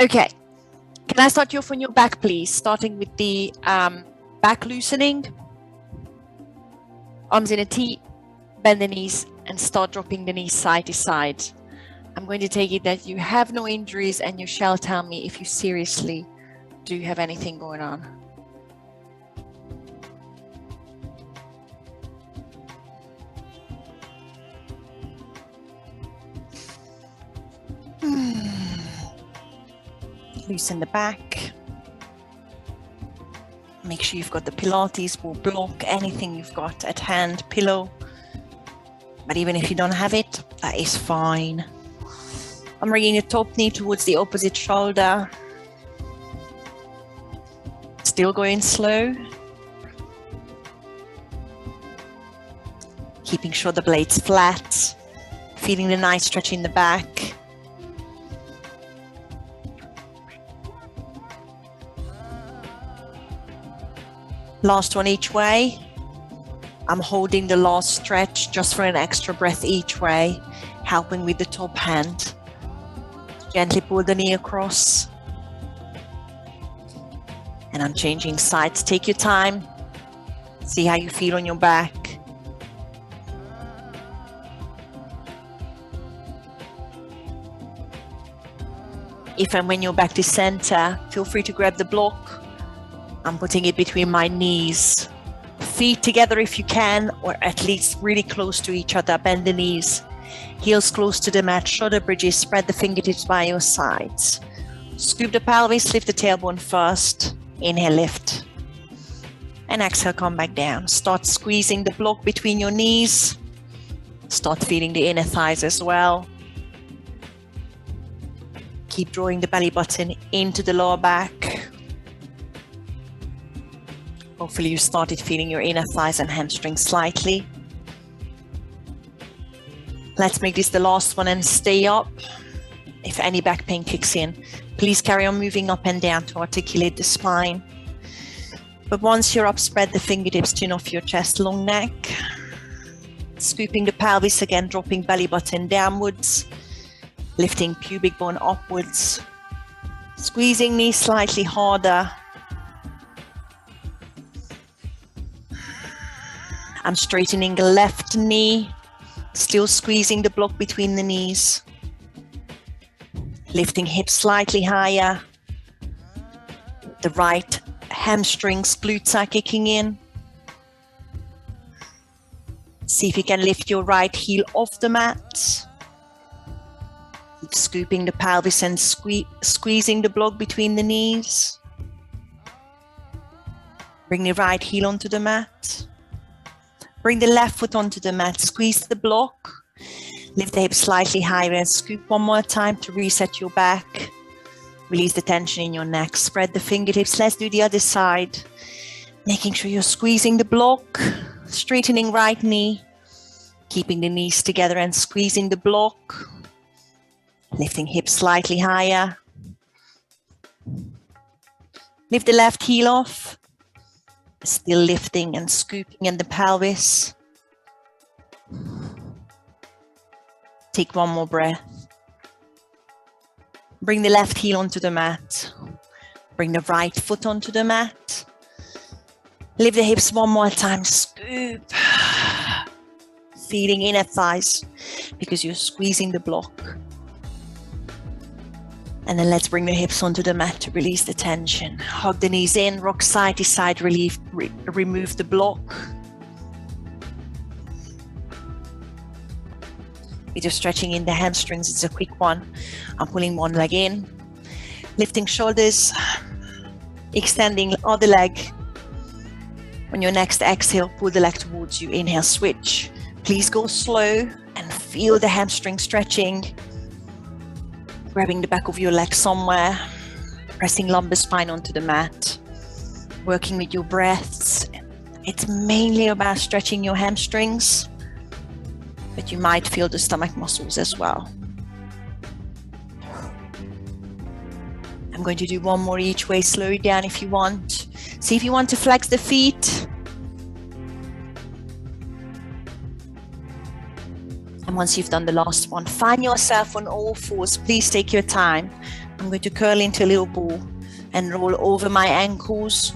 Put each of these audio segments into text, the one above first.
Okay, can I start you off on your back, please? Starting with the back loosening. Arms in a T, bend the knees and start dropping the knees side to side. I'm going to take it that you have no injuries and you shall tell me if you seriously do have anything going on. Loosen the back. Make sure you've got the Pilates or block, anything you've got at hand, pillow. But even if you don't have it, that is fine. I'm bringing the top knee towards the opposite shoulder. Still going slow. Keeping sure the blade's flat. Feeling the nice stretch in the back. Last one each way. I'm holding the last stretch just for an extra breath each way, helping with the top hand. Gently pull the knee across. And I'm changing sides. Take your time. See how you feel on your back. If and when you're back to center, feel free to grab the block. I'm putting it between my knees. Feet together if you can, or at least really close to each other. Bend the knees. Heels close to the mat. Shoulder bridges. Spread the fingertips by your sides. Scoop the pelvis. Lift the tailbone first. Inhale, lift. And exhale, come back down. Start squeezing the block between your knees. Start feeling the inner thighs as well. Keep drawing the belly button into the lower back. Hopefully you started feeling your inner thighs and hamstrings slightly. Let's make this the last one and stay up. If any back pain kicks in, please carry on moving up and down to articulate the spine. But once you're up, spread the fingertips, chin off your chest, long neck. Scooping the pelvis again, dropping belly button downwards. Lifting pubic bone upwards. Squeezing knees slightly harder. I'm straightening the left knee, still squeezing the block between the knees. Lifting hips slightly higher. The right hamstrings, glutes are kicking in. See if you can lift your right heel off the mat. Keep scooping the pelvis and squeezing the block between the knees. Bring the right heel onto the mat. Bring the left foot onto the mat, squeeze the block, lift the hips slightly higher and scoop one more time to reset your back. Release the tension in your neck, spread the fingertips. Let's do the other side. Making sure you're squeezing the block, straightening right knee, keeping the knees together and squeezing the block. Lifting hips slightly higher. Lift the left heel off. Still lifting and scooping in the pelvis. Take one more breath. Bring the left heel onto the mat. Bring the right foot onto the mat. Lift the hips one more time. Scoop. Feeling inner thighs because you're squeezing the block. And then let's bring the hips onto the mat to release the tension. Hug the knees in, rock side to side, remove the block. Bit of stretching in the hamstrings, it's a quick one. I'm pulling one leg in, lifting shoulders, extending other leg. On your next exhale, pull the leg towards you. Inhale, switch. Please go slow and feel the hamstring stretching. Grabbing the back of your leg somewhere, pressing lumbar spine onto the mat, working with your breaths. It's mainly about stretching your hamstrings, but you might feel the stomach muscles as well. I'm going to do one more each way, slow it down if you want. See if you want to flex the feet. And once you've done the last one, find yourself on all fours. Please take your time. I'm going to curl into a little ball and roll over my ankles,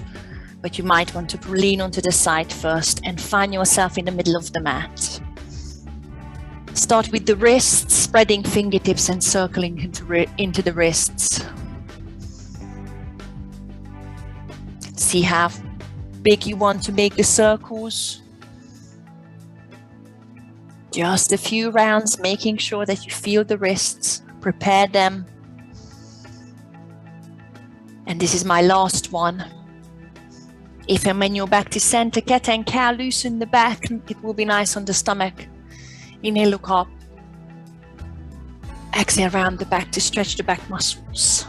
but you might want to lean onto the side first and find yourself in the middle of the mat. Start with the wrists, spreading fingertips and circling into the wrists. See how big you want to make the circles. Just a few rounds, making sure that you feel the wrists, prepare them. And this is my last one. If and when you're back to center, cat and cow, loosen the back. It will be nice on the stomach. Inhale, look up. Exhale, round the back to stretch the back muscles.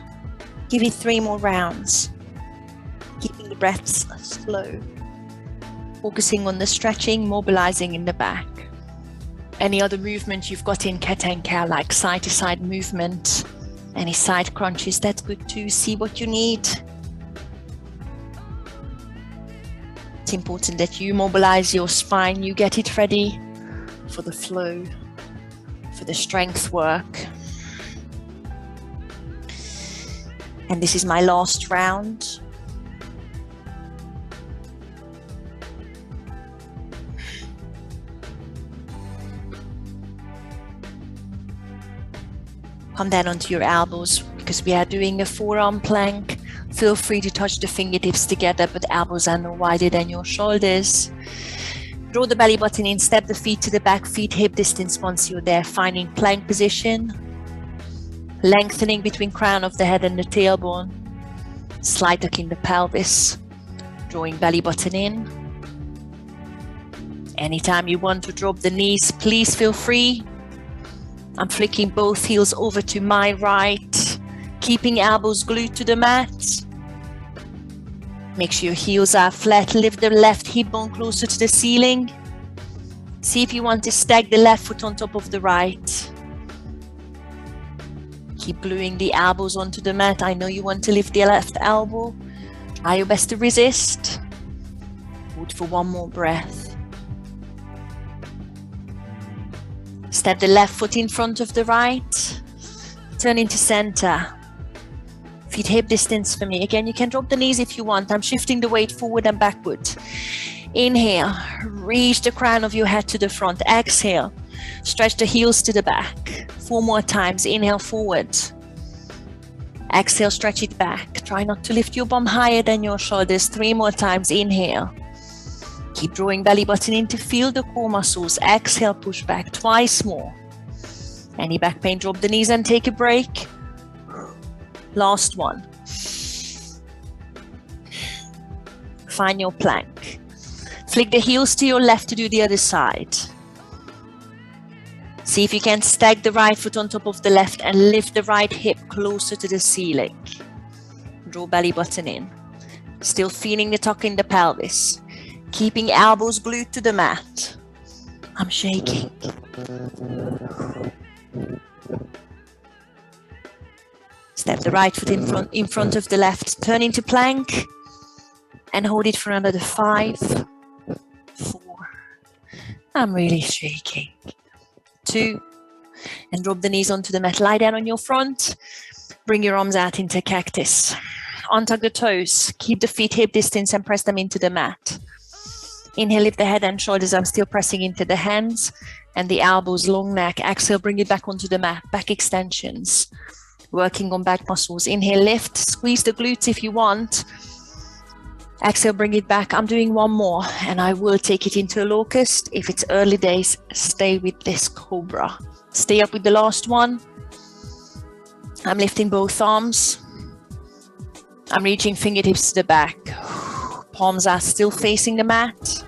Give it 3 more rounds. Keeping the breaths slow. Focusing on the stretching, mobilizing in the back. Any other movement you've got in cat and cow, like side to side movement, any side crunches, that's good too. See what you need. It's important that you mobilize your spine, you get it ready for the flow, for the strength work. And this is my last round. Come down onto your elbows because we are doing a forearm plank. Feel free to touch the fingertips together, but elbows are no wider than your shoulders. Draw the belly button in, step the feet to the back, feet hip distance once you're there, finding plank position. Lengthening between crown of the head and the tailbone. Slight tuck in the pelvis. Drawing belly button in. Anytime you want to drop the knees, please feel free. I'm flicking both heels over to my right, keeping elbows glued to the mat. Make sure your heels are flat. Lift the left hip bone closer to the ceiling. See if you want to stack the left foot on top of the right. Keep gluing the elbows onto the mat. I know you want to lift the left elbow. Try your best to resist. Hold for 1 more breath. Step the left foot in front of the right. Turn into center. Feet hip distance for me. Again, you can drop the knees if you want. I'm shifting the weight forward and backward. Inhale, reach the crown of your head to the front. Exhale, stretch the heels to the back. 4 more times. Inhale, forward. Exhale, stretch it back. Try not to lift your bum higher than your shoulders. 3 more times. Inhale. Keep drawing belly button in to feel the core muscles. Exhale, push back. Twice more. Any back pain, drop the knees and take a break. Last one. Find your plank. Flick the heels to your left to do the other side. See if you can stack the right foot on top of the left and lift the right hip closer to the ceiling. Draw belly button in. Still feeling the tuck in the pelvis. Keeping elbows glued to the mat. I'm shaking. Step the right foot in front of the left. Turn into plank and hold it for another 5, 4. I'm really shaking. 2. And drop the knees onto the mat. Lie down on your front. Bring your arms out into cactus. Untuck the toes. Keep the feet hip distance and press them into the mat. Inhale, lift the head and shoulders. I'm still pressing into the hands and the elbows, long neck. Exhale, bring it back onto the mat. Back extensions. Working on back muscles. Inhale, lift. Squeeze the glutes if you want. Exhale, bring it back. I'm doing 1 more and I will take it into a locust. If it's early days, stay with this cobra. Stay up with the last one. I'm lifting both arms. I'm reaching fingertips to the back. Palms are still facing the mat.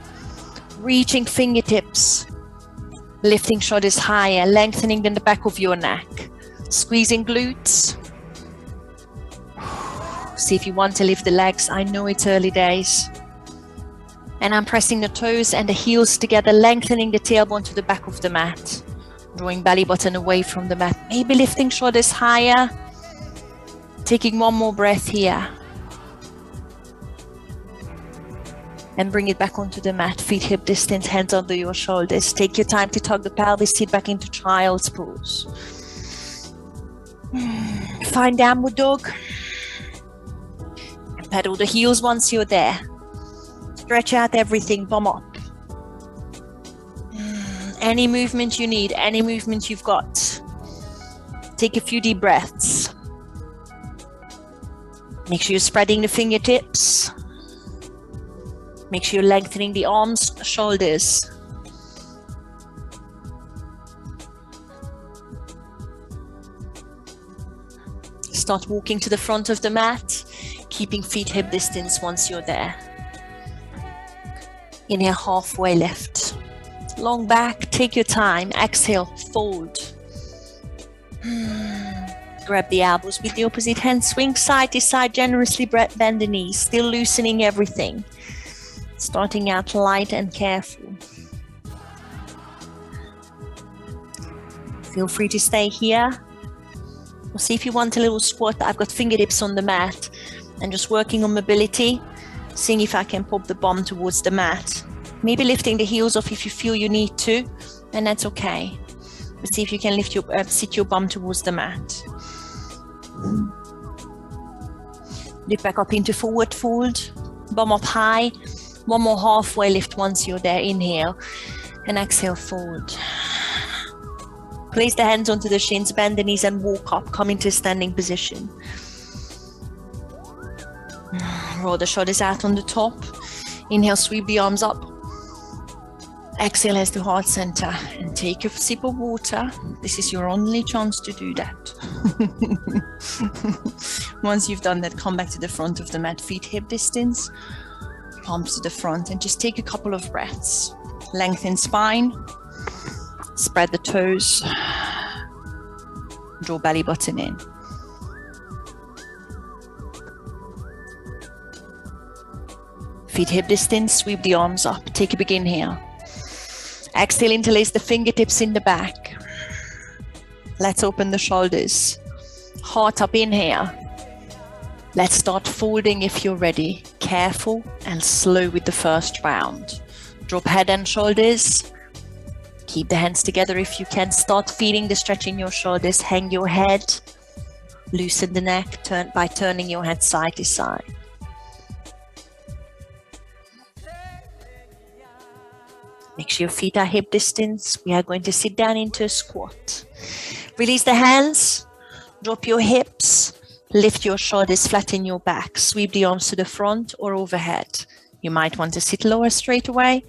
Reaching fingertips. Lifting shoulders higher, lengthening the back of your neck. Squeezing glutes. See if you want to lift the legs. I know it's early days. And I'm pressing the toes and the heels together, lengthening the tailbone to the back of the mat. Drawing belly button away from the mat. Maybe lifting shoulders higher. Taking 1 more breath here. And bring it back onto the mat. Feet hip distance, hands under your shoulders. Take your time to tug the pelvis, sit back into child's pose. find downward dog. And pedal the heels once you're there. Stretch out everything, bum up. Any movement you need, any movement you've got. Take a few deep breaths. Make sure you're spreading the fingertips. Make sure you're lengthening the arms, shoulders. Start walking to the front of the mat, keeping feet hip distance once you're there. Inhale, halfway lift. Long back, take your time. Exhale, fold. Grab the elbows with the opposite hand, swing side to side, generously bend the knees, still loosening everything. Starting out light and careful. Feel free to stay here. Or see if you want a little squat. I've got fingertips on the mat and just working on mobility, seeing if I can pop the bum towards the mat. Maybe lifting the heels off if you feel you need to, and that's okay. But see if you can lift your, sit your bum towards the mat. Lift back up into forward fold, bum up high. One more halfway lift once you're there. Inhale and exhale, fold. Place the hands onto the shins, bend the knees and walk up. Come into standing position. Roll the shoulders out on the top. Inhale, sweep the arms up. Exhale as to heart center and take a sip of water. This is your only chance to do that. Once you've done that, come back to the front of the mat, feet hip distance, palms to the front, and just take a couple of breaths. Lengthen spine, spread the toes, draw belly button in. Feet hip distance, sweep the arms up, take a big inhale. Exhale, interlace the fingertips in the back. Let's open the shoulders. Heart up, inhale. Let's start folding if you're ready. Careful and slow with the first round. Drop head and shoulders. Keep the hands together if you can. Start feeling the stretch in your shoulders. Hang your head. Loosen the neck by turning your head side to side. Make sure your feet are hip distance. We are going to sit down into a squat. Release the hands. Drop your hips. Lift your shoulders, flatten your back. Sweep the arms to the front or overhead. You might want to sit lower straight away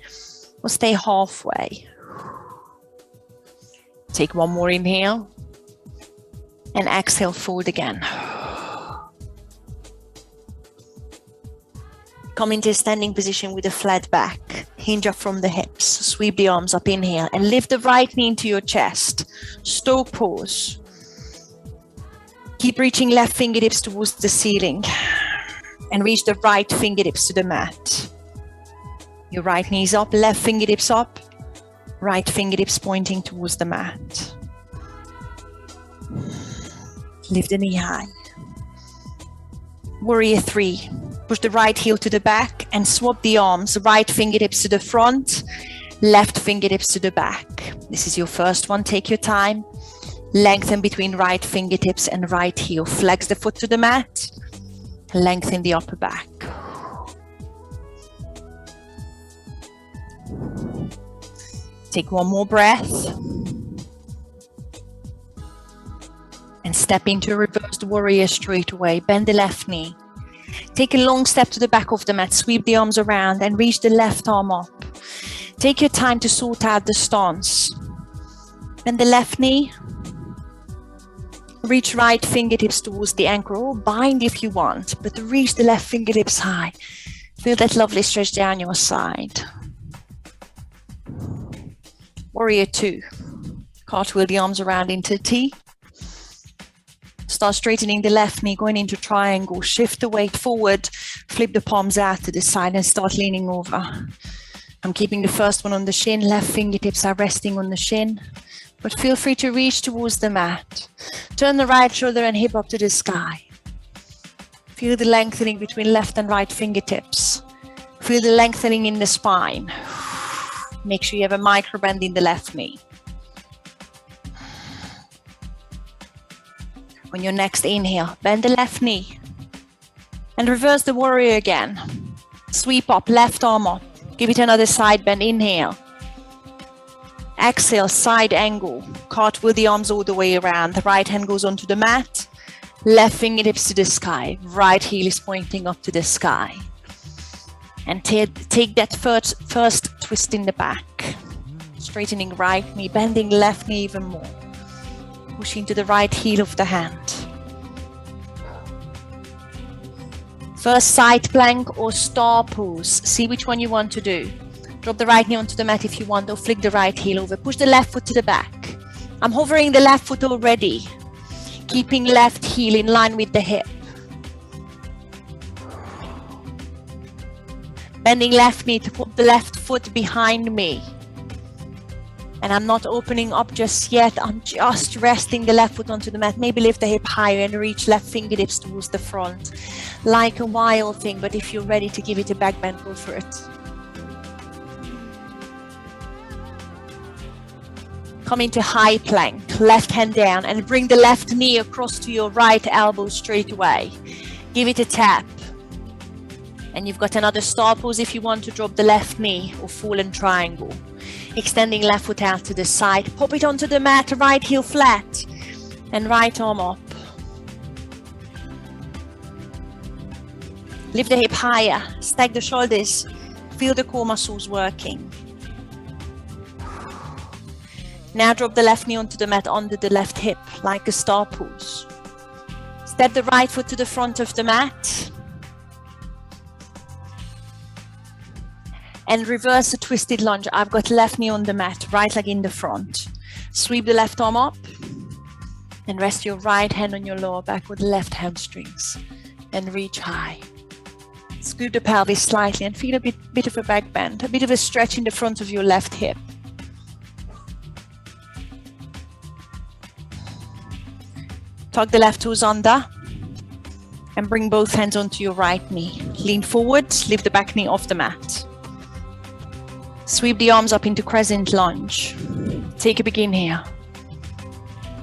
or stay halfway. Take one more inhale and exhale, fold again. Come into a standing position with a flat back. Hinge up from the hips. Sweep the arms up, inhale, and lift the right knee into your chest. Stoic pose. Keep reaching left fingertips towards the ceiling and reach the right fingertips to the mat. Your right knee's up, left fingertips up, right fingertips pointing towards the mat. Lift the knee high. Warrior 3. Push the right heel to the back and swap the arms. Right fingertips to the front, left fingertips to the back. This is your first one. Take your time. Lengthen between right fingertips and right heel. Flex the foot to the mat. Lengthen the upper back. Take one more breath. And step into reversed warrior straight away. Bend the left knee. Take a long step to the back of the mat. Sweep the arms around and reach the left arm up. Take your time to sort out the stance. Bend the left knee. Reach right fingertips towards the ankle, or bind if you want, but reach the left fingertips high. Feel that lovely stretch down your side. Warrior 2. Cartwheel the arms around into T. Start straightening the left knee, going into triangle. Shift the weight forward, flip the palms out to the side and start leaning over. I'm keeping the first one on the shin. Left fingertips are resting on the shin, but feel free to reach towards the mat. Turn the right shoulder and hip up to the sky. Feel the lengthening between left and right fingertips. Feel the lengthening in the spine. Make sure you have a micro bend in the left knee. On your next inhale, bend the left knee. And reverse the warrior again. Sweep up, left arm up. Give it another side bend, inhale. Exhale, side angle. Cartwheel the arms all the way around. The right hand goes onto the mat. Left fingertips to the sky. Right heel is pointing up to the sky. And take that first twist in the back. Straightening right knee, bending left knee even more. Pushing to the right heel of the hand. First side plank or star pose. See which one you want to do. Drop the right knee onto the mat if you want, or flick the right heel over. Push the left foot to the back. I'm hovering the left foot already. Keeping left heel in line with the hip. Bending left knee to put the left foot behind me. And I'm not opening up just yet. I'm just resting the left foot onto the mat. Maybe lift the hip higher and reach left fingertips towards the front. Like a wild thing, but if you're ready to give it a back bend, go for it. Come into high plank, left hand down, and bring the left knee across to your right elbow straight away. Give it a tap. And you've got another star pose if you want to drop the left knee or fallen triangle. Extending left foot out to the side. Pop it onto the mat, right heel flat. And right arm up. Lift the hip higher. Stack the shoulders. Feel the core muscles working. Now drop the left knee onto the mat under the left hip, like a star pose. Step the right foot to the front of the mat. And reverse a twisted lunge. I've got left knee on the mat, right leg in the front. Sweep the left arm up. And rest your right hand on your lower back with the left hamstrings. And reach high. Scoop the pelvis slightly and feel a bit of a back bend, a bit of a stretch in the front of your left hip. Tuck the left toes under and bring both hands onto your right knee. Lean forward, lift the back knee off the mat. Sweep the arms up into crescent lunge. Take a big inhale.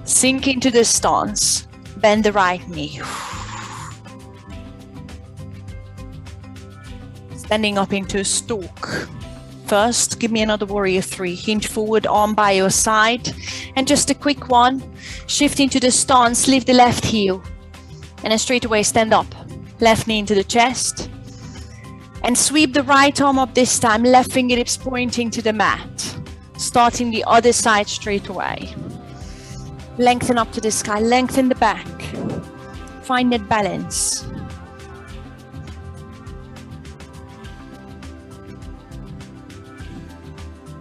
Sink into the stance. Bend the right knee. Standing up into a stalk. First, give me another warrior 3. Hinge forward, arm by your side. And just a quick one. Shift into the stance, lift the left heel. And then straight away stand up. Left knee into the chest. And sweep the right arm up this time. Left fingertips pointing to the mat. Starting the other side straight away. Lengthen up to the sky. Lengthen the back. Find that balance.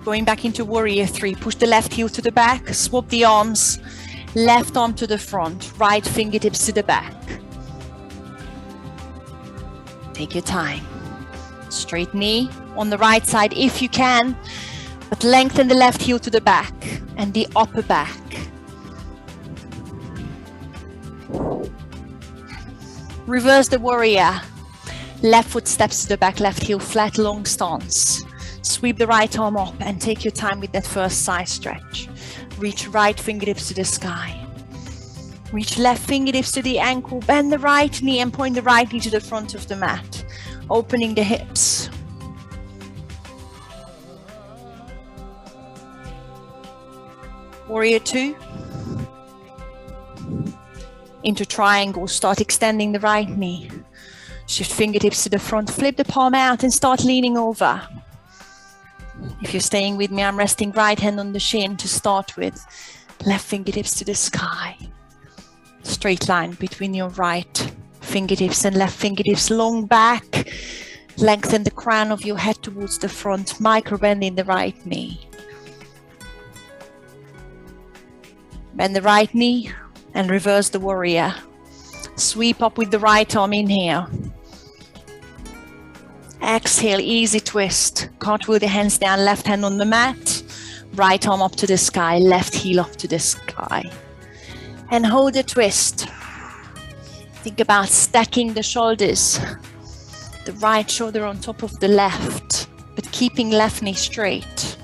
Going back into warrior 3. Push the left heel to the back. Swap the arms. Left arm to the front. Right fingertips to the back. Take your time. Straight knee on the right side if you can. But lengthen the left heel to the back. And the upper back. Reverse the warrior. Left foot steps to the back. Left heel flat, long stance. Sweep the right arm up and take your time with that first side stretch. Reach right fingertips to the sky. Reach left fingertips to the ankle. Bend the right knee and point the right knee to the front of the mat. Opening the hips. Warrior 2. Into triangle. Start extending the right knee. Shift fingertips to the front. Flip the palm out and start leaning over. If you're staying with me, I'm resting right hand on the shin to start with. Left fingertips to the sky. Straight line between your right fingertips and left fingertips. Long back. Lengthen the crown of your head towards the front. Micro bend in the right knee. Bend the right knee and reverse the warrior. Sweep up with the right arm. Inhale. Exhale, easy twist. Cartwheel the hands down, left hand on the mat. Right arm up to the sky, left heel up to the sky. And hold the twist. Think about stacking the shoulders. The right shoulder on top of the left, but keeping left knee straight.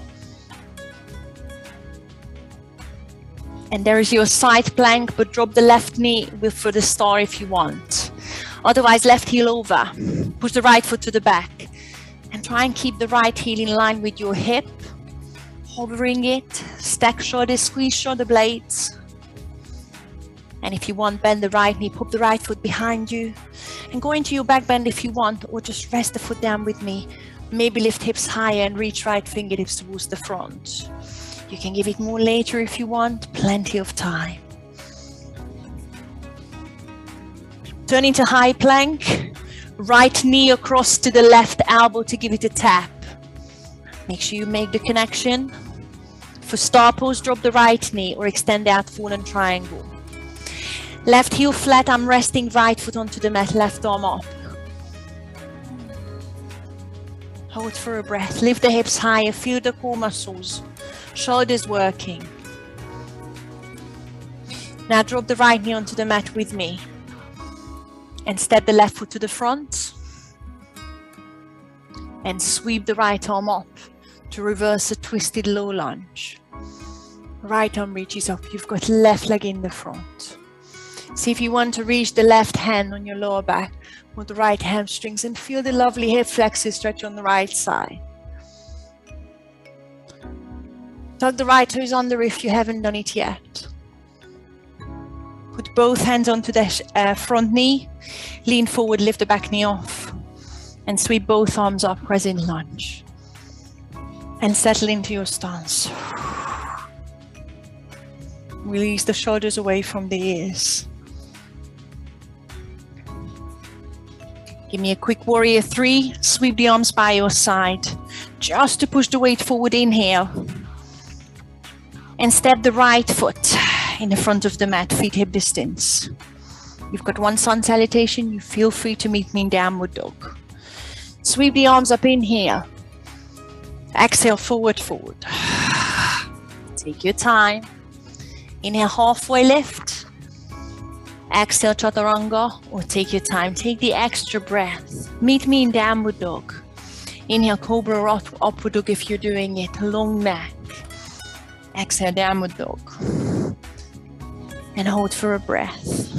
And there is your side plank, but drop the left knee for the star if you want. Otherwise, left heel over. Push the right foot to the back. And try and keep the right heel in line with your hip. Hovering it. Stack shoulders, squeeze shoulder blades. And if you want, bend the right knee, pop the right foot behind you. And go into your back bend if you want, or just rest the foot down with me. Maybe lift hips higher and reach right fingertips towards the front. You can give it more later if you want, plenty of time. Turn into high plank. Right knee across to the left elbow to give it a tap. Make sure you make the connection. For star pose, drop the right knee or extend out fallen triangle. Left heel flat, I'm resting right foot onto the mat, left arm up. Hold for a breath. Lift the hips higher, feel the core muscles. Shoulders working. Now drop the right knee onto the mat with me. And step the left foot to the front. And sweep the right arm up to reverse a twisted low lunge. Right arm reaches up. You've got left leg in the front. See if you want to reach the left hand on your lower back with the right hamstrings and feel the lovely hip flexors stretch on the right side. Tuck the right toes under if you haven't done it yet. Put both hands onto the front knee. Lean forward, lift the back knee off. And sweep both arms up, crescent lunge. And settle into your stance. Release the shoulders away from the ears. Give me a quick warrior 3. Sweep the arms by your side. Just to push the weight forward, inhale. And step the right foot in the front of the mat, feet hip distance. You've got one sun salutation. You feel free to meet me in downward dog. Sweep the arms up, inhale. Exhale, forward, forward. Take your time. Inhale, halfway lift. Exhale, chaturanga, or take your time. Take the extra breath. Meet me in downward dog. Inhale, cobra or upward dog if you're doing it. Long neck. Exhale, downward dog. And hold for a breath.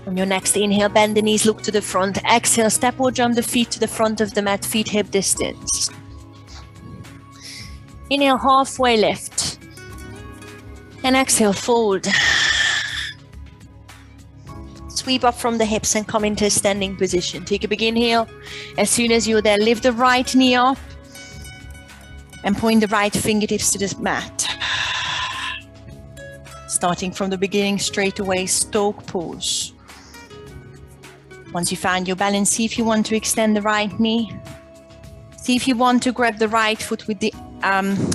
On your next inhale, bend the knees, look to the front. Exhale, step or jump the feet to the front of the mat, feet hip distance. Inhale, halfway lift. And exhale, fold. Sweep up from the hips and come into a standing position. Take a big inhale. As soon as you're there, lift the right knee up and point the right fingertips to the mat. Starting from the beginning, straight away, stoke pose. Once you find your balance, see if you want to extend the right knee. See if you want to grab the right foot with the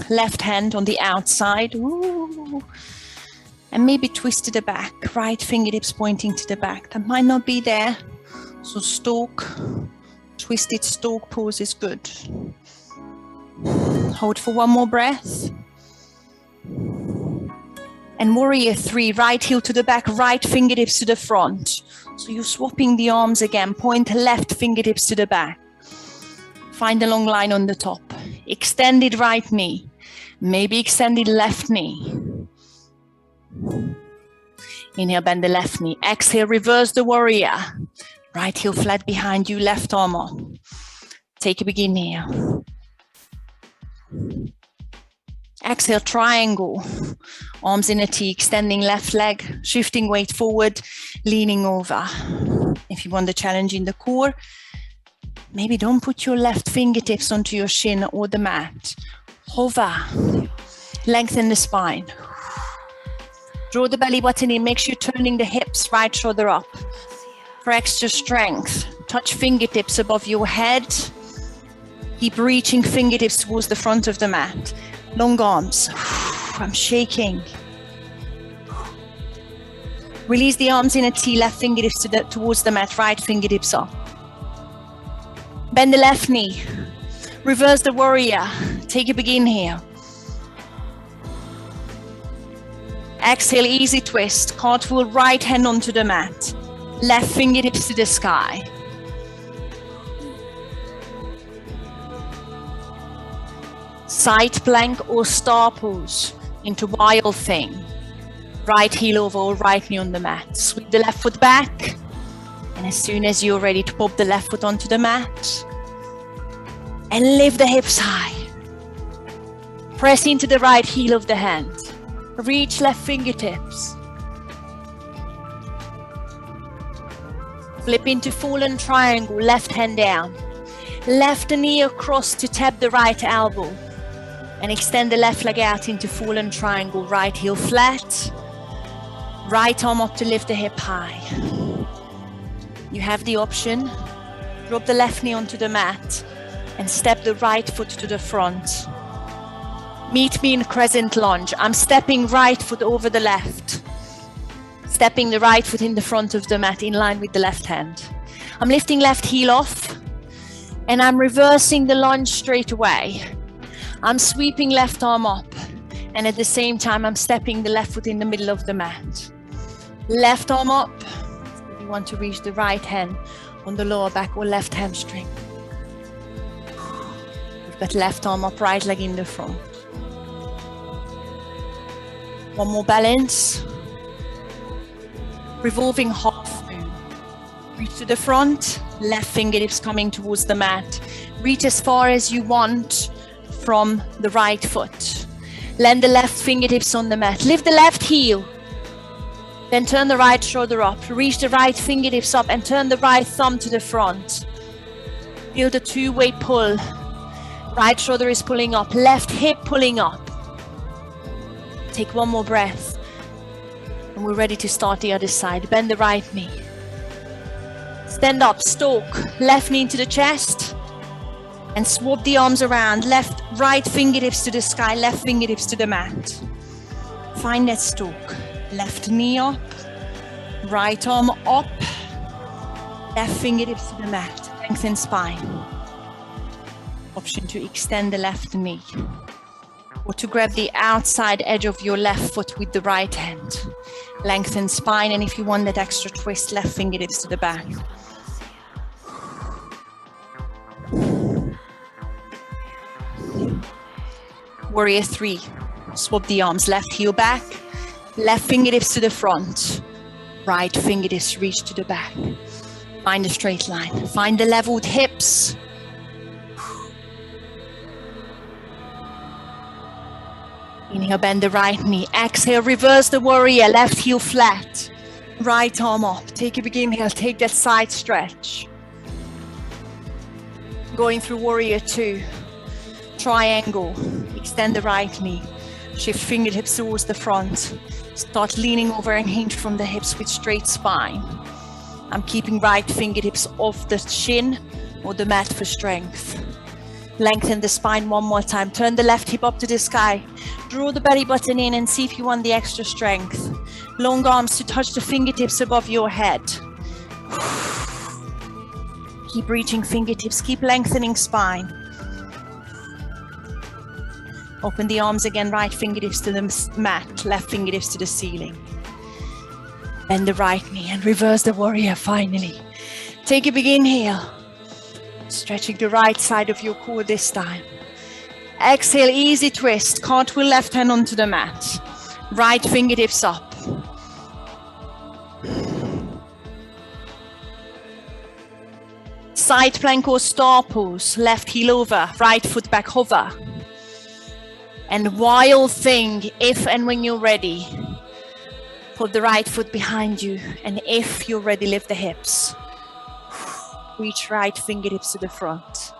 left hand on the outside. Ooh. And maybe twist to the back, right fingertips pointing to the back. That might not be there. So stoke, twisted stoke pose is good. Hold for one more breath. And warrior 3, right heel to the back, right fingertips to the front. So you're swapping the arms again. Point left fingertips to the back. Find a long line on the top. Extended right knee. Maybe extended left knee. Inhale, bend the left knee. Exhale, reverse the warrior. Right heel flat behind you, left arm up. Take a big inhale. Exhale, triangle. Arms in a T, extending left leg, shifting weight forward, leaning over. If you want the challenge in the core, maybe don't put your left fingertips onto your shin or the mat. Hover. Lengthen the spine. Draw the belly button in. Make sure you're turning the hips, right shoulder up. For extra strength, touch fingertips above your head. Keep reaching fingertips towards the front of the mat. Long arms. I'm shaking. Release the arms in a T, left fingertips towards the mat, right fingertips up. Bend the left knee. Reverse the warrior. Take a big inhale. Exhale, easy twist. Cartwheel, right hand onto the mat. Left fingertips to the sky. Side plank or star pose into wild thing. Right heel over or right knee on the mat. Sweep the left foot back. And as soon as you're ready to pop the left foot onto the mat. And lift the hips high. Press into the right heel of the hand. Reach left fingertips. Flip into fallen triangle, left hand down. Left knee across to tap the right elbow. And extend the left leg out into fallen triangle, right heel flat. Right arm up to lift the hip high. You have the option. Drop the left knee onto the mat and step the right foot to the front. Meet me in crescent lunge. I'm stepping right foot over the left. Stepping the right foot in the front of the mat in line with the left hand. I'm lifting left heel off and I'm reversing the lunge straight away. I'm sweeping left arm up and at the same time I'm stepping the left foot in the middle of the mat. Left arm up. You want to reach the right hand on the lower back or left hamstring. We've got left arm up, right leg in the front. One more balance. Revolving half moon. Reach to the front, left fingertips coming towards the mat. Reach as far as you want from the right foot. Land the left fingertips on the mat. Lift the left heel. Then turn the right shoulder up. Reach the right fingertips up and turn the right thumb to the front. Feel the two-way pull. Right shoulder is pulling up. Left hip pulling up. Take one more breath. And we're ready to start the other side. Bend the right knee. Stand up, stalk. Left knee into the chest. And swap the arms around. Left, right fingertips to the sky. Left fingertips to the mat. Find that stalk. Left knee up. Right arm up. Left fingertips to the mat. Lengthen spine. Option to extend the left knee. Or to grab the outside edge of your left foot with the right hand. Lengthen spine, and if you want that extra twist, left fingertips to the back. Warrior 3. Swap the arms, left heel back, left fingertips to the front, right fingertips reach to the back. Find a straight line, find the leveled hips. Inhale, bend the right knee. Exhale, reverse the warrior. Left heel flat. Right arm up. Take a big inhale. Take that side stretch. Going through warrior 2. Triangle. Extend the right knee. Shift fingertips towards the front. Start leaning over and hinge from the hips with straight spine. I'm keeping right fingertips off the shin or the mat for strength. Lengthen the spine one more time. Turn the left hip up to the sky. Draw the belly button in and see if you want the extra strength. Long arms to touch the fingertips above your head. Keep reaching fingertips. Keep lengthening spine. Open the arms again. Right fingertips to the mat. Left fingertips to the ceiling. Bend the right knee and reverse the warrior finally. Take a big inhale. Stretching the right side of your core this time. Exhale, easy twist. Cartwheel left hand onto the mat. Right fingertips up. Side plank or star pose. Left heel over, right foot back hover. And wild thing, if and when you're ready. Put the right foot behind you. And if you're ready, lift the hips. Reach right fingertips to the front.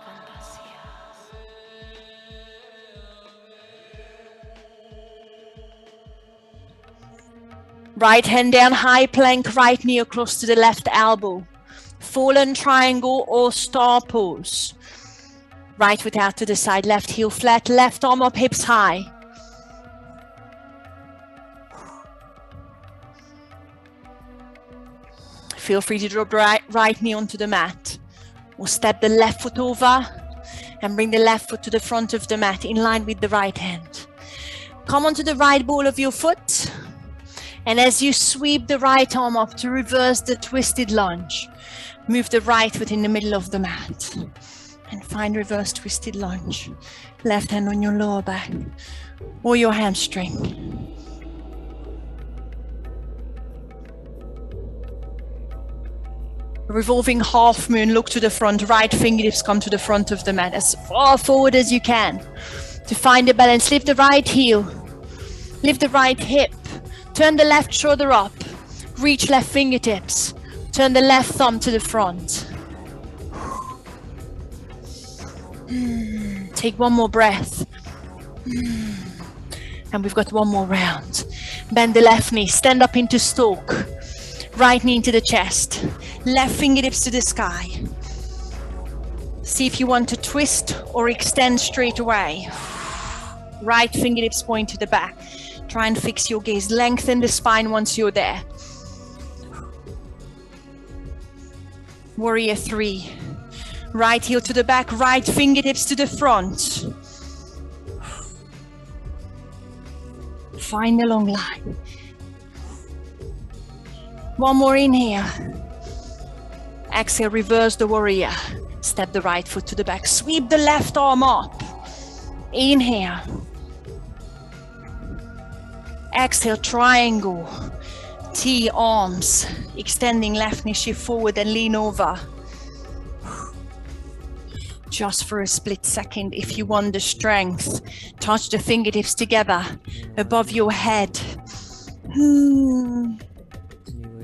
Right hand down, high plank, right knee across to the left elbow. Fallen triangle or star pose. Right foot out to the side, left heel flat, left arm up, hips high. Feel free to drop right knee onto the mat. Or step the left foot over and bring the left foot to the front of the mat in line with the right hand. Come onto the right ball of your foot. And as you sweep the right arm up to reverse the twisted lunge, move the right foot in the middle of the mat and find reverse twisted lunge. Left hand on your lower back or your hamstring. Revolving half moon, look to the front, right fingertips come to the front of the mat as far forward as you can. To find the balance, lift the right heel, lift the right hip, turn the left shoulder up, reach left fingertips, turn the left thumb to the front. Take one more breath. And we've got one more round. Bend the left knee, stand up into stalk. Right knee into the chest, left fingertips to the sky. See if you want to twist or extend straight away. Right fingertips point to the back. Try and fix your gaze. Lengthen the spine once you're there. Warrior 3. Right heel to the back, right fingertips to the front. Find a long line. One more inhale. Exhale, reverse the warrior. Step the right foot to the back. Sweep the left arm up. Inhale. Exhale, triangle. T, arms. Extending left knee, shift forward and lean over. Just for a split second, if you want the strength, touch the fingertips together above your head.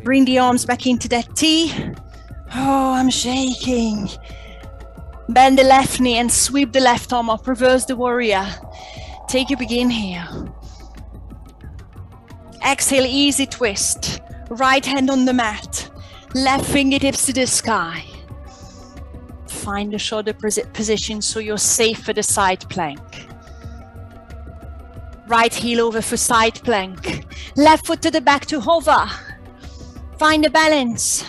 Bring the arms back into that T. Oh, I'm shaking. Bend the left knee and sweep the left arm up. Reverse the warrior. Take a big inhale. Exhale, easy twist. Right hand on the mat. Left fingertips to the sky. Find the shoulder position so you're safe for the side plank. Right heel over for side plank. Left foot to the back to hover. Find a balance.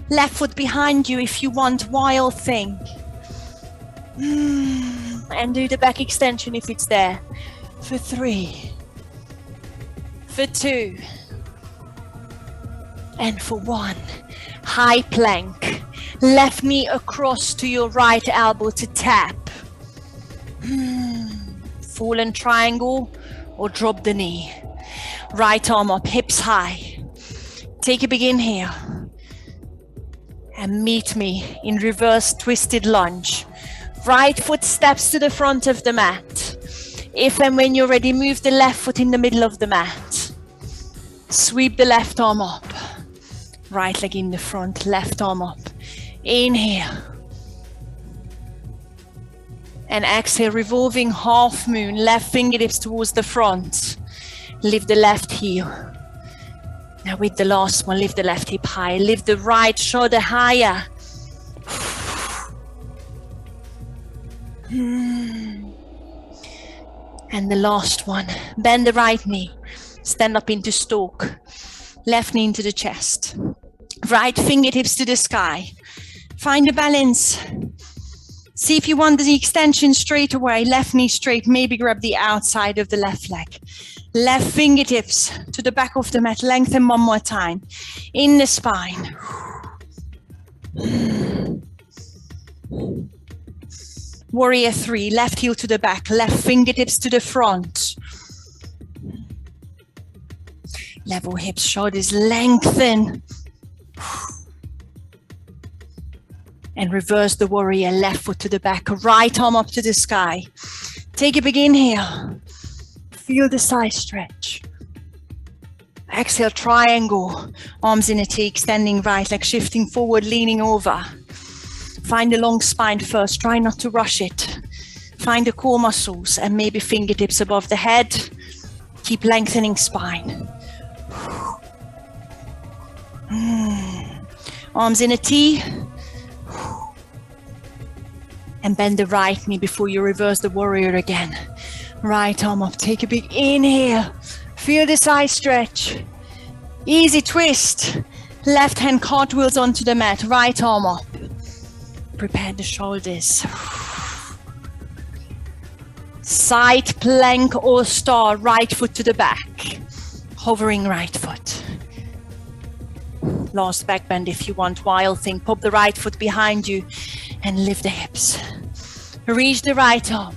Left foot behind you if you want, wild thing. And do the back extension if it's there. For 3. For 2. And for 1. High plank. Left knee across to your right elbow to tap. Fallen triangle or drop the knee. Right arm up, hips high. Take a big inhale. And meet me in reverse twisted lunge. Right foot steps to the front of the mat. If and when you're ready, move the left foot in the middle of the mat. Sweep the left arm up. Right leg in the front, left arm up. Inhale. And exhale, revolving half moon, left fingertips towards the front. Lift the left heel. Now with the last one, lift the left hip high. Lift the right shoulder higher. And the last one, bend the right knee. Stand up into stalk. Left knee into the chest. Right fingertips to the sky. Find a balance. See if you want the extension straight away. Left knee straight. Maybe grab the outside of the left leg. Left fingertips to the back of the mat. Lengthen one more time. In the spine. Warrior 3. Left heel to the back. Left fingertips to the front. Level hips, shoulders, lengthen. And reverse the warrior, left foot to the back, right arm up to the sky. Take a big inhale. Feel the side stretch. Exhale, triangle. Arms in a T, extending right leg, shifting forward, leaning over. Find a long spine first. Try not to rush it. Find the core muscles and maybe fingertips above the head. Keep lengthening spine. Arms in a T. And bend the right knee before you reverse the warrior again. Right arm up. Take a big inhale. Feel the side stretch. Easy twist. Left hand cartwheels onto the mat. Right arm up. Prepare the shoulders. Side plank or star. Right foot to the back. Hovering right foot. Last back bend if you want. Wild thing. Pop the right foot behind you and lift the hips. Reach the right arm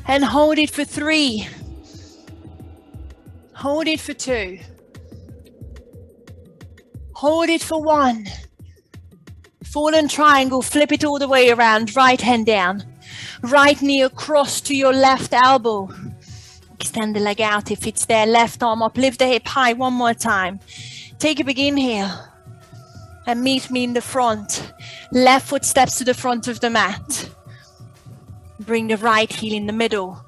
and hold it for 3. Hold it for 2. Hold it for 1. Fallen triangle, flip it all the way around. Right hand down. Right knee across to your left elbow. Extend the leg out if it's there. Left arm up, lift the hip high one more time. Take a big inhale and meet me in the front. Left foot steps to the front of the mat. Bring the right heel in the middle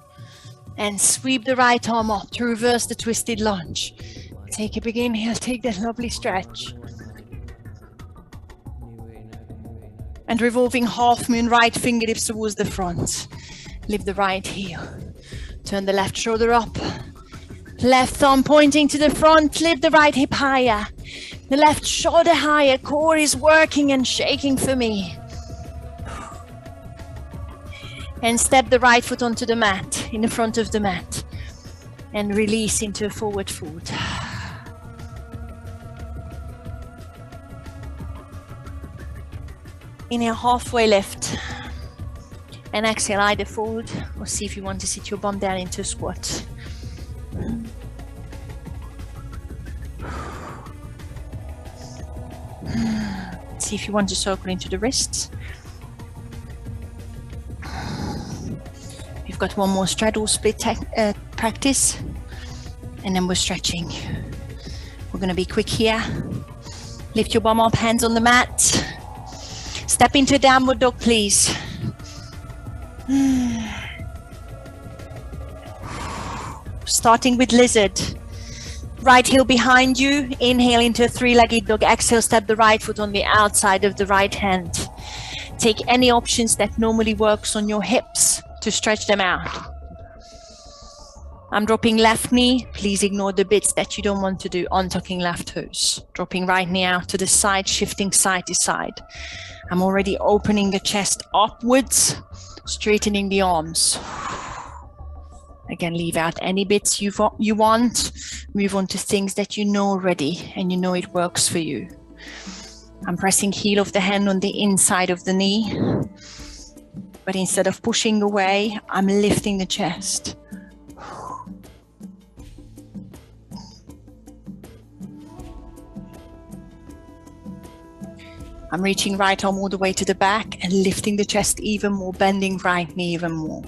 and sweep the right arm up to reverse the twisted lunge. Take a big inhale, take that lovely stretch. And revolving half moon, right fingertips towards the front. Lift the right heel. Turn the left shoulder up. Left thumb pointing to the front. Lift the right hip higher. The left shoulder higher. Core is working and shaking for me. And step the right foot onto the mat, in the front of the mat. And release into a forward fold. Inhale, halfway lift. And exhale, either fold or see if you want to sit your bum down into a squat. See if you want to circle into the wrists. We've got one more straddle split practice, and then we're stretching. We're going to be quick here. Lift your bum up, hands on the mat. Step into downward dog, please. Starting with lizard. Right heel behind you. Inhale into a 3-legged dog. Exhale, step the right foot on the outside of the right hand. Take any options that normally works on your hips to stretch them out. I'm dropping left knee. Please ignore the bits that you don't want to do. Untucking left toes. Dropping right knee out to the side, shifting side to side. I'm already opening the chest upwards, straightening the arms. Again, leave out any bits you want. Move on to things that you know already and you know it works for you. I'm pressing heel of the hand on the inside of the knee. But instead of pushing away, I'm lifting the chest. I'm reaching right arm all the way to the back and lifting the chest even more, bending right knee even more.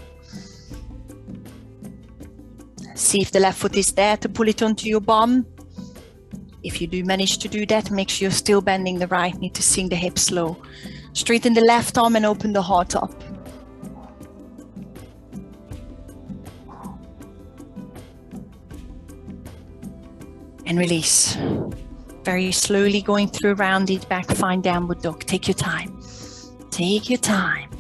See if the left foot is there to pull it onto your bum. If you do manage to do that, make sure you're still bending the right knee to sink the hips low. Straighten the left arm and open the heart up. And release. Very slowly going through rounded back, find downward dog. Take your time. Take your time.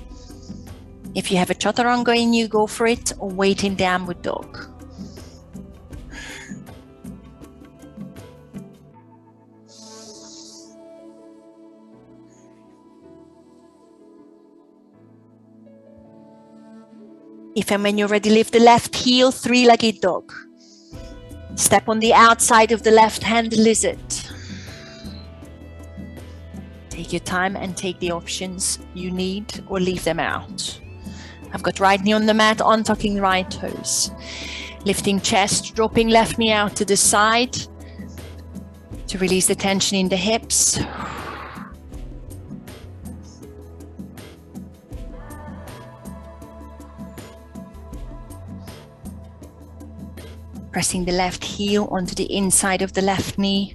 If you have a chaturanga in you, go for it, or wait in downward dog. If and when you're ready, lift the left heel, 3-legged dog. Step on the outside of the left hand, lizard. Take your time and take the options you need or leave them out. I've got right knee on the mat, untucking right toes. Lifting chest, dropping left knee out to the side to release the tension in the hips. Pressing the left heel onto the inside of the left knee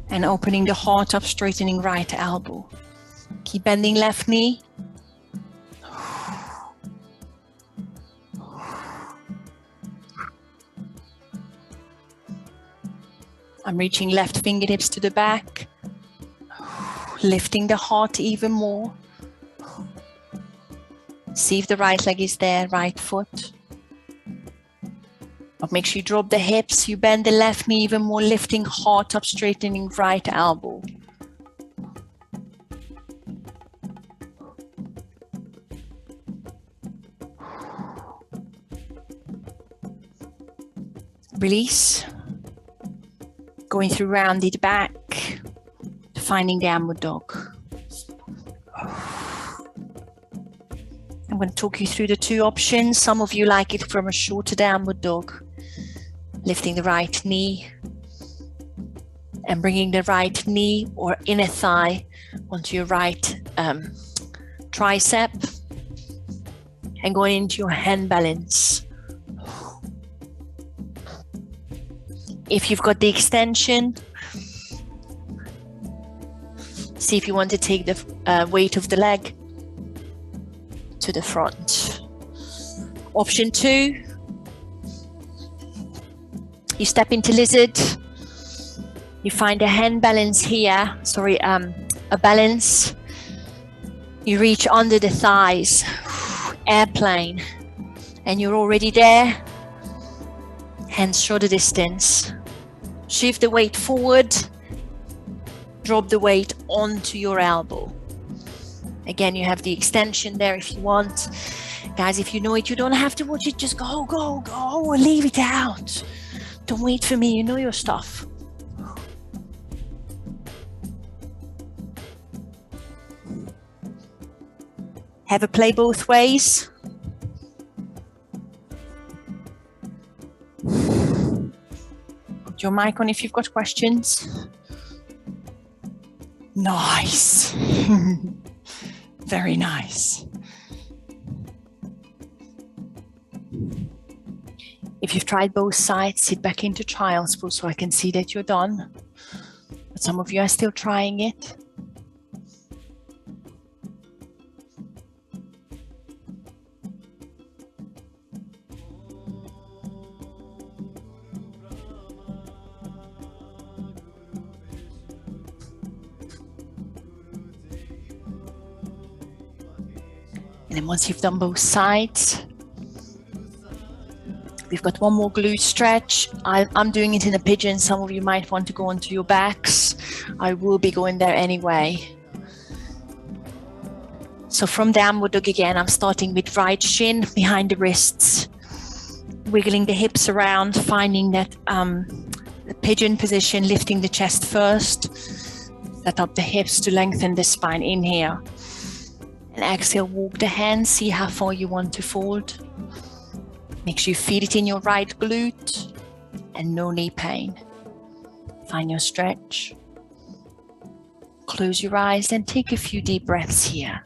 and opening the heart up, straightening right elbow. Keep bending left knee. I'm reaching left fingertips to the back, lifting the heart even more. See if the right leg is there, right foot. But make sure you drop the hips, you bend the left knee even more, lifting heart up, straightening right elbow. Release. Going through rounded back, finding downward dog. I'm going to talk you through the two options. Some of you like it from a shorter downward dog, lifting the right knee and bringing the right knee or inner thigh onto your right tricep and going into your hand balance. If you've got the extension, see if you want to take the weight of the leg to the front. Option 2, you step into lizard. You find a hand balance here, a balance. You reach under the thighs, airplane, and you're already there. Hands shoulder distance. Shift the weight forward, drop the weight onto your elbow. Again, you have the extension there if you want. Guys, if you know it, you don't have to watch it, just go, go, go, or leave it out. Don't wait for me, you know your stuff. Have a play both ways. Put your mic on if you've got questions. Nice. Very nice. If you've tried both sides, sit back into child's pose so I can see that you're done. But some of you are still trying it. And then once you've done both sides, we've got one more glute stretch. I'm doing it in a pigeon. Some of you might want to go onto your backs. I will be going there anyway. So from downward dog again, I'm starting with right shin behind the wrists, wiggling the hips around, finding that the pigeon position, lifting the chest first, set up the hips to lengthen the spine. Inhale. And exhale, walk the hands, see how far you want to fold. Make sure you feel it in your right glute and no knee pain. Find your stretch. Close your eyes and take a few deep breaths here.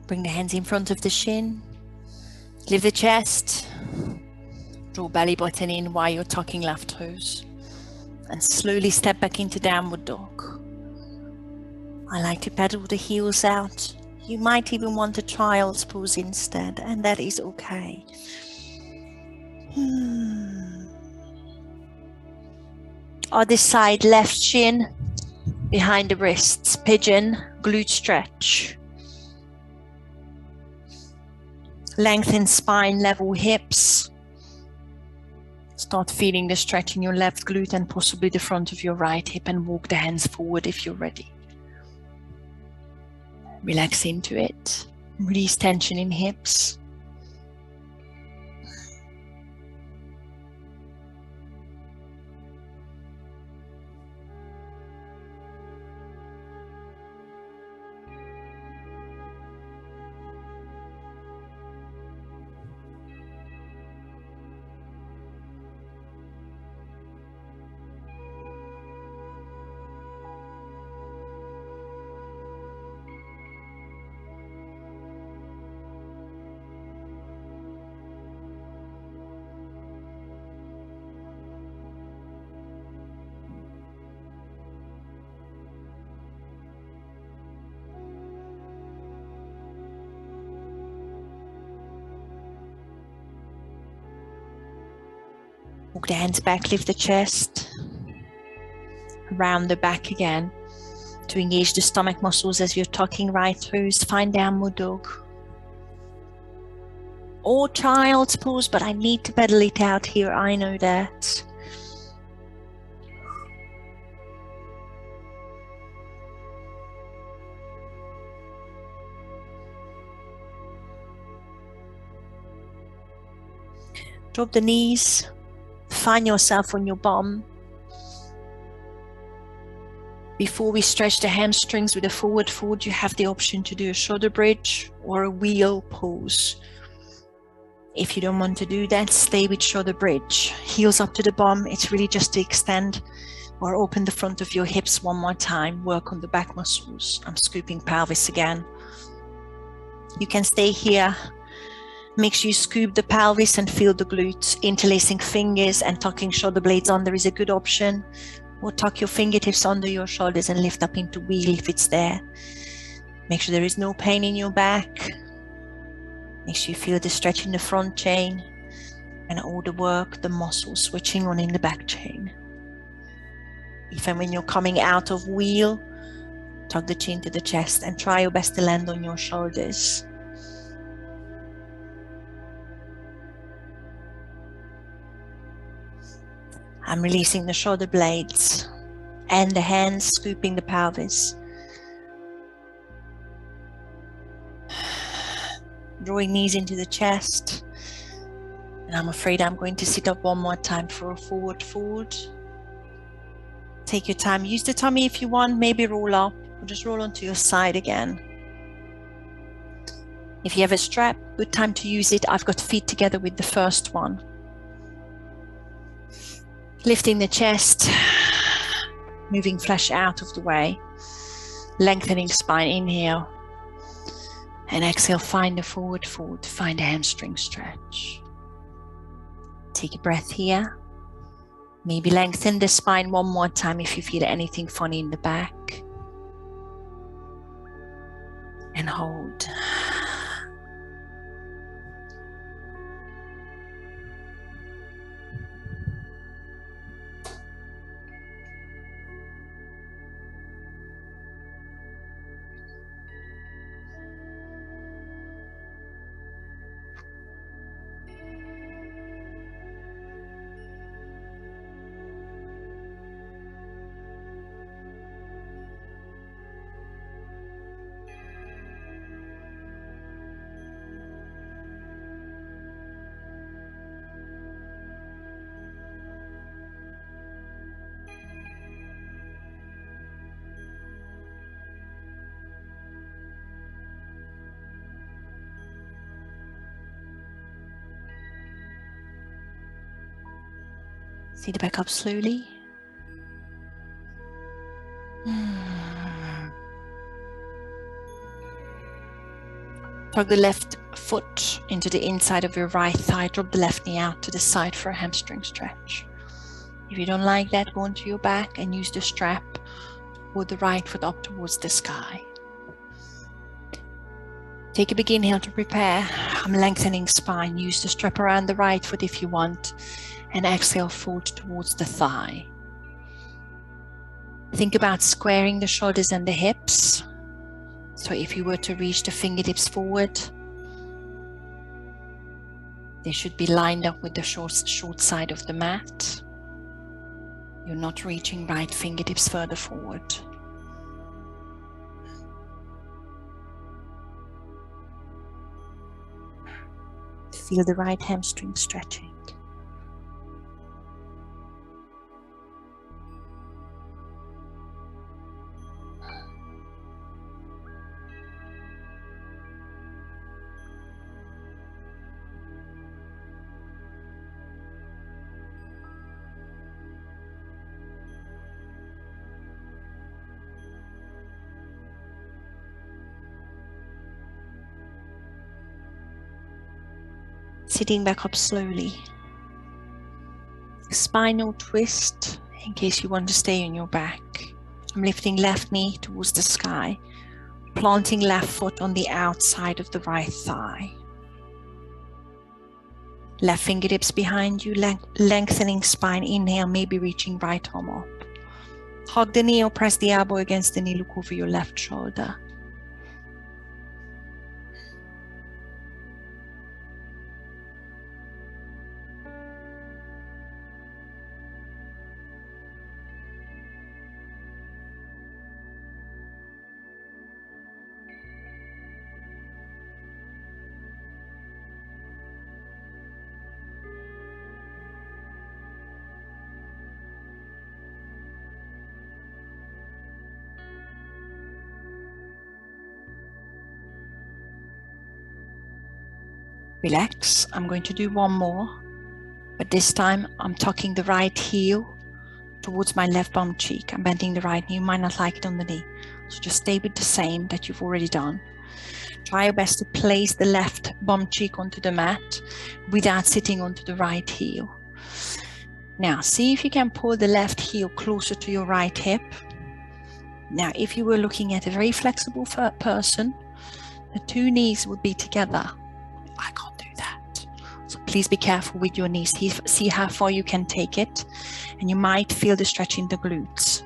Bring the hands in front of the shin. Lift the chest. Draw belly button in while you're tucking left toes. And slowly step back into downward dog. I like to pedal the heels out. You might even want a child's pose instead, and that is okay. Other side, left shin behind the wrists. Pigeon, glute stretch. Lengthen spine, level hips. Start feeling the stretch in your left glute and possibly the front of your right hip, and walk the hands forward if you're ready. Relax into it. Release tension in hips. Walk the hands back, lift the chest, round the back again to engage the stomach muscles as you're tucking right through. Find downward dog. Or child's pose, but I need to pedal it out here, I know that. Drop the knees, find yourself on your bum. Before we stretch the hamstrings with a forward fold, you have the option to do a shoulder bridge or a wheel pose. If you don't want to do that, stay with shoulder bridge. Heels up to the bum. It's really just to extend or open the front of your hips one more time. Work on the back muscles. I'm scooping pelvis again. You can stay here. Make sure you scoop the pelvis and feel the glutes. Interlacing fingers and tucking shoulder blades under is a good option. Or tuck your fingertips under your shoulders and lift up into wheel if it's there. Make sure there is no pain in your back. Make sure you feel the stretch in the front chain and all the work, the muscles switching on in the back chain. If and when you're coming out of wheel, tuck the chin to the chest and try your best to land on your shoulders. I'm releasing the shoulder blades and the hands, scooping the pelvis. Drawing knees into the chest. And I'm afraid I'm going to sit up one more time for a forward fold. Take your time. Use the tummy if you want. Maybe roll up or just roll onto your side again. If you have a strap, good time to use it. I've got feet together with the first one. Lifting the chest, moving flesh out of the way, lengthening spine, inhale, and exhale, find the forward fold, find a hamstring stretch. Take a breath here, maybe lengthen the spine one more time if you feel anything funny in the back, and hold. Sit back up slowly. Tuck the left foot into the inside of your right thigh. Drop the left knee out to the side for a hamstring stretch. If you don't like that, go onto your back and use the strap or the right foot up towards the sky. Take a big inhale to prepare. I'm lengthening spine. Use the strap around the right foot if you want. And exhale, fold towards the thigh. Think about squaring the shoulders and the hips. So if you were to reach the fingertips forward, they should be lined up with the short side of the mat. You're not reaching right fingertips further forward. Feel the right hamstring stretching. Sitting back up slowly. Spinal twist in case you want to stay on your back. I'm lifting left knee towards the sky, planting left foot on the outside of the right thigh. Left fingertips behind you, lengthening spine. Inhale, maybe reaching right arm up. Hug the knee or press the elbow against the knee. Look over your left shoulder. Relax. I'm going to do one more, but this time I'm tucking the right heel towards my left bum cheek. I'm bending the right knee. You might not like it on the knee, so just stay with the same that you've already done. Try your best to place the left bum cheek onto the mat without sitting onto the right heel. Now, see if you can pull the left heel closer to your right hip. Now, if you were looking at a very flexible person, the two knees would be together. I can't do that. So please be careful with your knees. See how far you can take it. And you might feel the stretch in the glutes.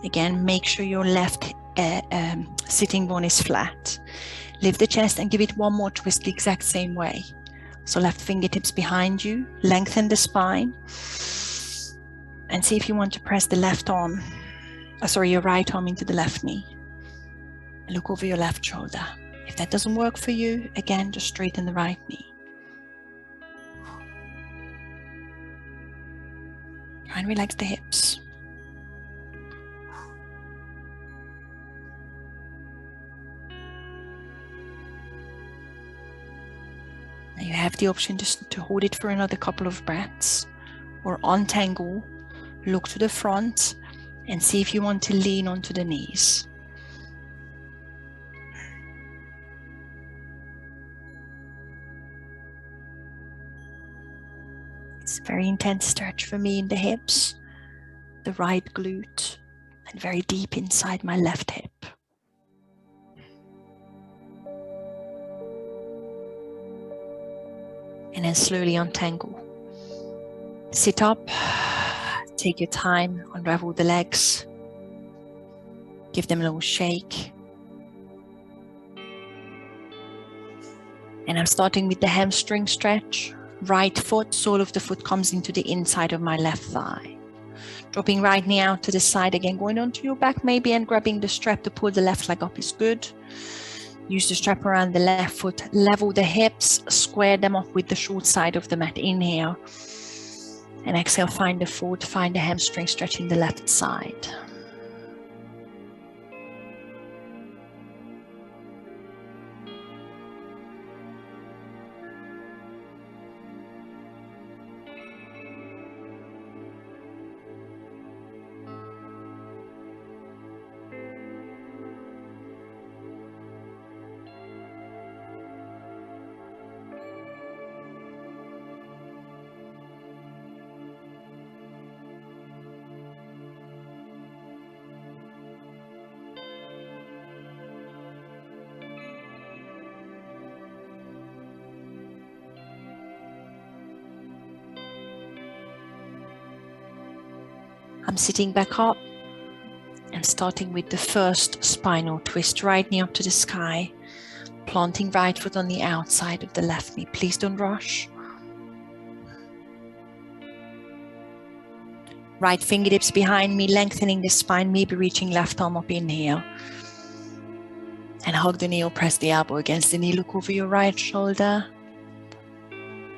Again, make sure your left sitting bone is flat. Lift the chest and give it one more twist the exact same way. So left fingertips behind you, lengthen the spine. And see if you want to press the your right arm into the left knee. And look over your left shoulder. If that doesn't work for you, again, just straighten the right knee. Try and relax the hips. Now you have the option just to hold it for another couple of breaths or untangle, look to the front and see if you want to lean onto the knees. It's a very intense stretch for me in the hips, the right glute, and very deep inside my left hip. And then slowly untangle. Sit up, take your time, unravel the legs, give them a little shake. And I'm starting with the hamstring stretch. Right foot, sole of the foot comes into the inside of my left thigh. Dropping right knee out to the side again, going onto your back maybe and grabbing the strap to pull the left leg up is good. Use the strap around the left foot, level the hips, square them up with the short side of the mat. Inhale and exhale, find the foot, find the hamstring stretching the left side. I'm sitting back up and starting with the first spinal twist, right knee up to the sky, planting right foot on the outside of the left knee. Please don't rush. Right fingertips behind me, lengthening the spine, maybe reaching left arm up, inhale. And hug the knee or press the elbow against the knee, look over your right shoulder.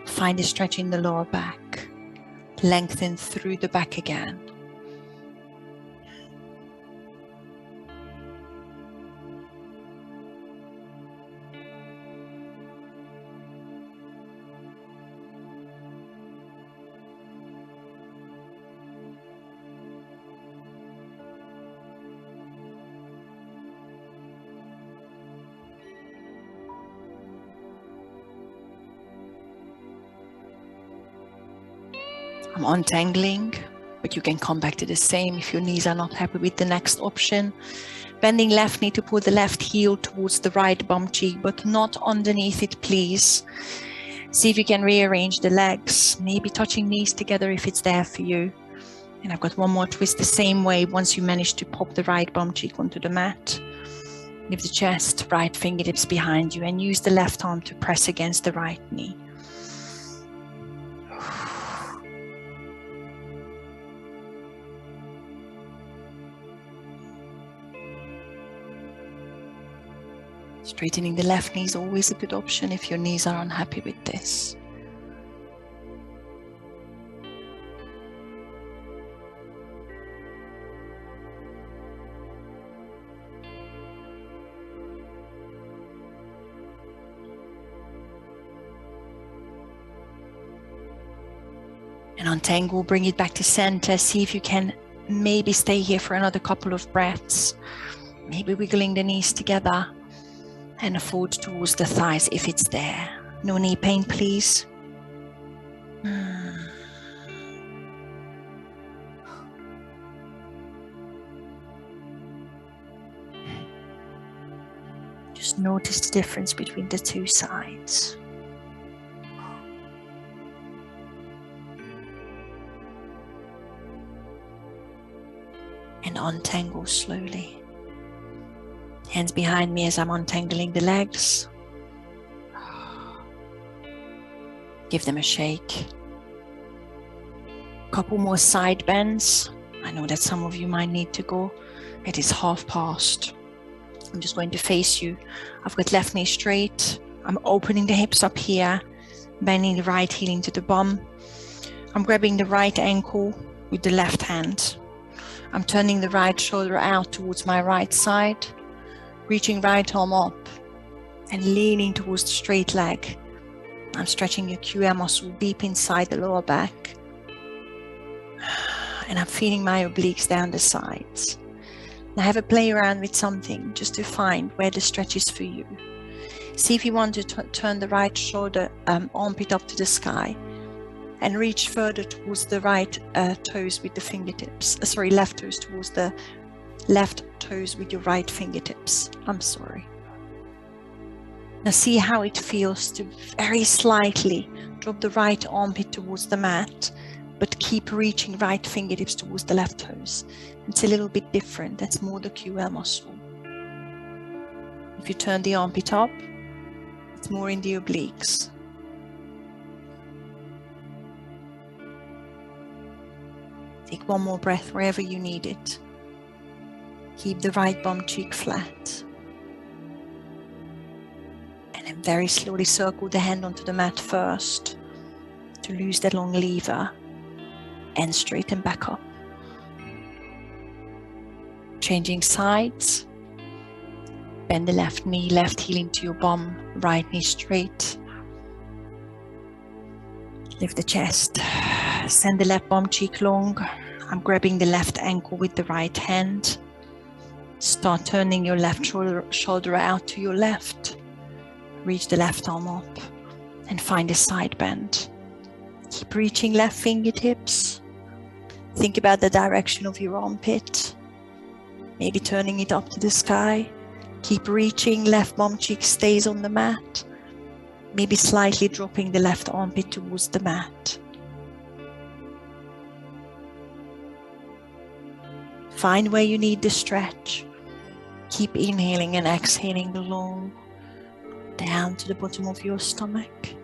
Find a stretch in the lower back. Lengthen through the back again. I'm untangling, but you can come back to the same if your knees are not happy with the next option. Bending left knee to pull the left heel towards the right bum cheek, but not underneath it, please. See if you can rearrange the legs, maybe touching knees together if it's there for you. And I've got one more twist the same way once you manage to pop the right bum cheek onto the mat. Lift the chest, right fingertips behind you, and use the left arm to press against the right knee. Straightening the left knee is always a good option if your knees are unhappy with this. And untangle, bring it back to center. See if you can maybe stay here for another couple of breaths. Maybe wiggling the knees together and a fold towards the thighs if it's there. No knee pain, please. Just notice the difference between the two sides. And untangle slowly. Hands behind me as I'm untangling the legs. Give them a shake. Couple more side bends. I know that some of you might need to go. It is past. I'm just going to face you. I've got left knee straight. I'm opening the hips up here, bending the right heel into the bum. I'm grabbing the right ankle with the left hand. I'm turning the right shoulder out towards my right side, reaching right arm up and leaning towards the straight leg. I'm stretching your QL muscle deep inside the lower back. And I'm feeling my obliques down the sides. Now have a play around with something just to find where the stretch is for you. See if you want to turn the right shoulder armpit up to the sky and reach further towards the right toes with the fingertips. Left toes towards the left toes with your right fingertips. Now see how it feels to very slightly drop the right armpit towards the mat, but keep reaching right fingertips towards the left toes. It's a little bit different. That's more the QL muscle. If you turn the armpit up, it's more in the obliques. Take one more breath wherever you need it. Keep the right bum cheek flat. And then very slowly circle the hand onto the mat first to loose that long lever and straighten back up. Changing sides. Bend the left knee, left heel into your bum, right knee straight. Lift the chest. Send the left bum cheek long. I'm grabbing the left ankle with the right hand. Start turning your left shoulder out to your left. Reach the left arm up and find a side bend. Keep reaching left fingertips. Think about the direction of your armpit. Maybe turning it up to the sky. Keep reaching, left bum cheek stays on the mat. Maybe slightly dropping the left armpit towards the mat. Find where you need the stretch. Keep inhaling and exhaling the long down to the bottom of your stomach.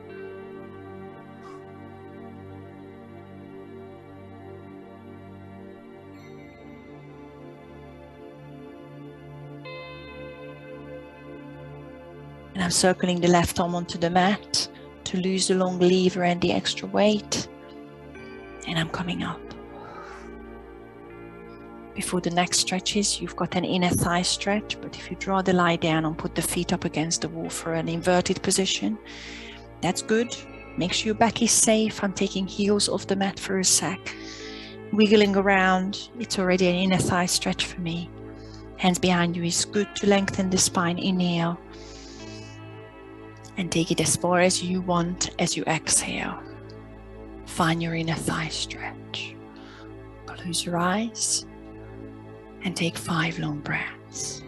And I'm circling the left arm onto the mat to lose the long lever and the extra weight. And I'm coming up. Before the next stretches, you've got an inner thigh stretch, but if you'd rather lie down and put the feet up against the wall for an inverted position, that's good. Make sure your back is safe. I'm taking heels off the mat for a sec. Wiggling around, it's already an inner thigh stretch for me. Hands behind you is good to lengthen the spine. Inhale. And take it as far as you want as you exhale. Find your inner thigh stretch. Close your eyes and take 5 long breaths.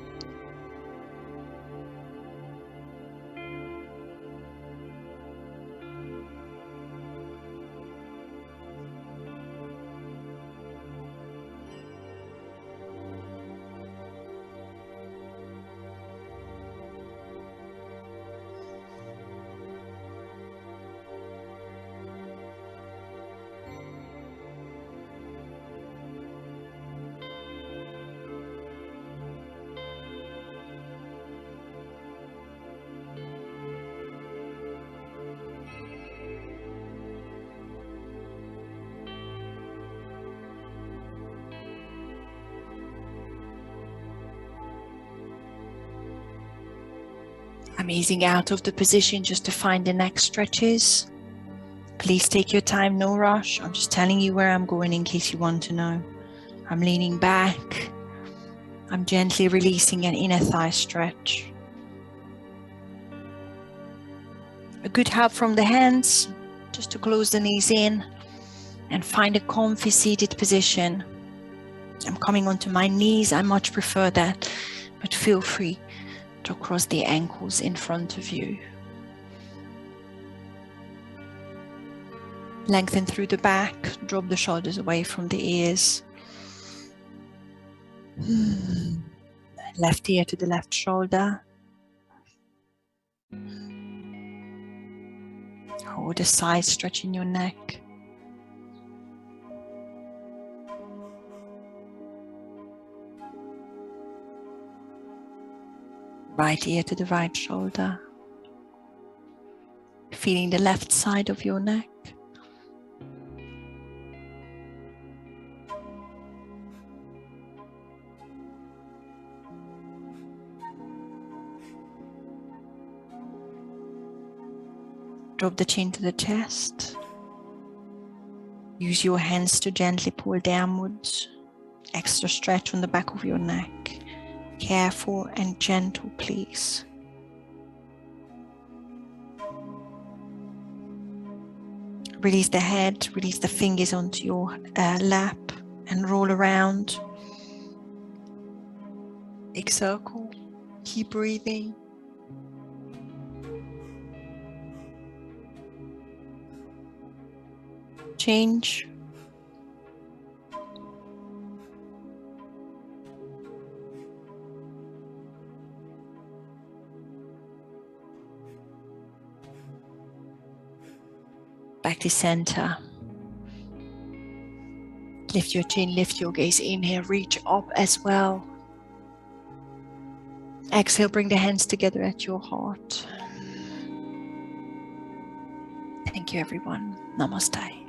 I'm easing out of the position just to find the neck stretches. Please take your time, no rush. I'm just telling you where I'm going in case you want to know. I'm leaning back. I'm gently releasing an inner thigh stretch. A good help from the hands, just to close the knees in and find a comfy seated position. I'm coming onto my knees. I much prefer that, but feel free to cross the ankles in front of you. Lengthen through the back, drop the shoulders away from the ears. Left ear to the left shoulder. Hold the side, stretching your neck. Right ear to the right shoulder. Feeling the left side of your neck. Drop the chin to the chest. Use your hands to gently pull downwards. Extra stretch on the back of your neck. Careful and gentle, please. Release the head, release the fingers onto your lap and roll around. Big circle. Keep breathing. Change. Back to center. Lift your chin, lift your gaze. Inhale, reach up as well. Exhale, bring the hands together at your heart. Thank you, everyone. Namaste.